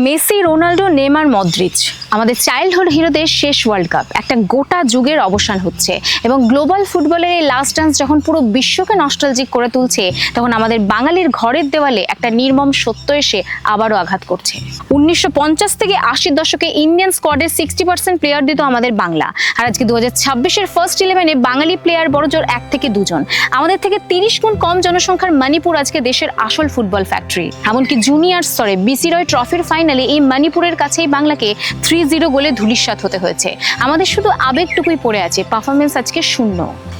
Messi, Ronaldo, Neymar, Modric আমাদের childhood হিরোদের শেষ world cup, একটা গোটা যুগের অবসান হচ্ছে এবং গ্লোবাল ফুটবলের এই লাস্ট ডান্স যখন পুরো বিশ্বকে নস্টালজিক করে তুলছে, তখন আমাদের বাঙালির ঘরের দেওয়ালে একটা নির্মম সত্য এসে আবারও আঘাত করছে। 1950 থেকে 80 দশকে ইন্ডিয়ান স্কোয়াডের 60% প্লেয়ার দিত আমাদের বাংলা, আর আজকে 2026-এর ফার্স্ট 11-এ বাঙালি প্লেয়ার বড়জোর 1 থেকে 2 জন। আমাদের থেকে 30 গুণ কম জনসংখ্যার মণিপুর আজকে দেশের আসল ফুটবল ফ্যাক্টরি। এমনকি জুনিয়র স্তরে বিসি রয় ট্রফির ফাইনালে এই মণিপুরের কাছেই বাংলাকে 3-0 গোলে ধূলিসাৎ হতে হয়েছে। আমাদের শুধু আবেগটুকুই পড়ে আছে, পারফরমেন্স আজকে শূন্য।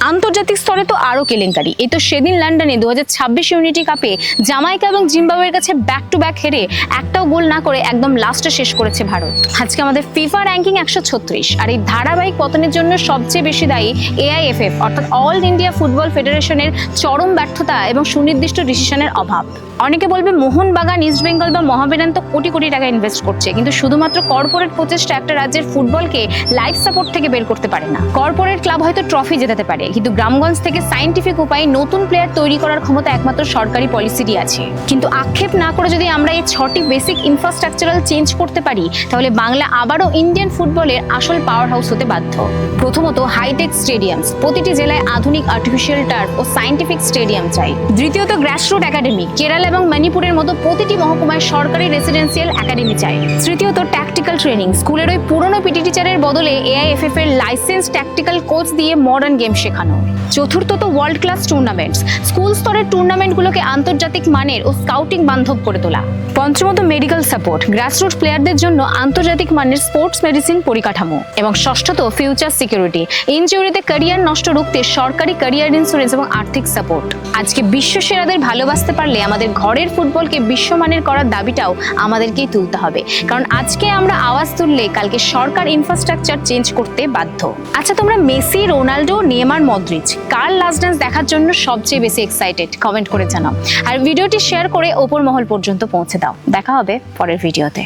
আন্তর্জাতিক স্তরে তো আরো কেলেঙ্কারি। এই তো সেদিন লন্ডনে 2026 ইউনিটি কাপে জামাইকা এবং জিম্বাবুয়ের কাছে ব্যাক টু ব্যাক হেরে একটাও গোল না করে একদম লাস্টে শেষ করেছে ভারত। আজকে আমাদের ফিফা র্যাঙ্কিং 136, আর এই ধারাবাহিক পতনের জন্য সবচেয়ে বেশি দায়ী AIFF অর্থাৎ অল ইন্ডিয়া ফুটবল ফেডারেশনের চরম ব্যর্থতা এবং সুনির্দিষ্ট ডিসিশনের অভাব। অনেকে বলবে মোহনবাগান, ইস্ট বেঙ্গল বা মহামেডান তো কোটি কোটি টাকা ইনভেস্ট করছে, কিন্তু শুধুমাত্র কর্পোরেট প্রচেষ্টা একটা রাজ্যের ফুটবলকে লাইফ সাপোর্ট থেকে বের করতে পারে না। কর্পোরেট ক্লাব হয়তো ট্রফি জেতাতে পারে, কিন্তু গ্রামগঞ্জ থেকে সায়েন্টিফিক উপায়ে নতুন প্লেয়ার তৈরি করার ক্ষমতা একমাত্র সরকারি পলিসিরই আছে। কিন্তু আক্ষেপ না করে যদি আমরা এই 6টি বেসিক ইনফ্রাস্ট্রাকচারাল চেঞ্জ করতে পারি, তাহলে বাংলা আবারও ইন্ডিয়ান ফুটবলের আসল পাওয়ার হাউস হতে বাধ্য। প্রথমত, হাইটেক স্টেডিয়ামস, প্রতিটি জেলায় আধুনিক আর্টিফিশিয়াল টার্ফ ও সায়েন্টিফিক স্টেডিয়াম চাই। দ্বিতীয়ত, গ্রাসরুট একাডেমি, কেরালা এবং মণিপুরের মতো প্রতিটি মহকুমায় সরকারি রেসিডেন্সিয়াল একাডেমি চাই। তৃতীয়ত, ট্যাকটিক্যাল ট্রেনিং, স্কুলের ওই পুরনো পিটি টিচারের বদলে AIFF এর লাইসেন্স ট্যাকটিক্যাল কোচ দিয়ে মডার্ন গেম শেখানো। চতুর্থত, ওয়ার্ল্ড ক্লাস টুর্নামেন্টস, স্কুল স্তরের টুর্নামেন্টগুলোকে আন্তর্জাতিক মানের ও স্কাউটিং বান্ধব করে তোলা। পঞ্চমত, মেডিকেল সাপোর্ট, গ্রাসরুট প্লেয়ারদের জন্য আন্তর্জাতিক মানের স্পোর্টস মেডিসিন পরিকাঠামো। এবং ষষ্ঠত, ফিউচার সিকিউরিটি, ইনজিউরিতে ক্যারিয়ার নষ্ট রুখতে সরকারি ক্যারিয়ার ইন্স্যুরেন্স এবং আর্থিক সাপোর্ট। আজকে বিশ্ব সেরাদের ভালোবাসতে পারলে আমাদের ঘরের ফুটবলকে বিশ্বমানের করার দাবিটাও আমাদেরকেই তুলতে হবে, কারণ আজকে আমরা আওয়াজ তুললে কালকে সরকার ইনফ্রাস্ট্রাকচার চেঞ্জ করতে বাধ্য। আচ্ছা, তোমরা মেসি, রোনাল্ডো, নেইমার, মদ্রিচ কার লাস্ট ডান্স দেখার জন্য সবচেয়ে বেশি এক্সাইটেড? কমেন্ট করে জানাও, আর ভিডিওটি শেয়ার করে ওপর মহল পর্যন্ত পৌঁছে দাও। দেখা হবে পরের ভিডিওতে।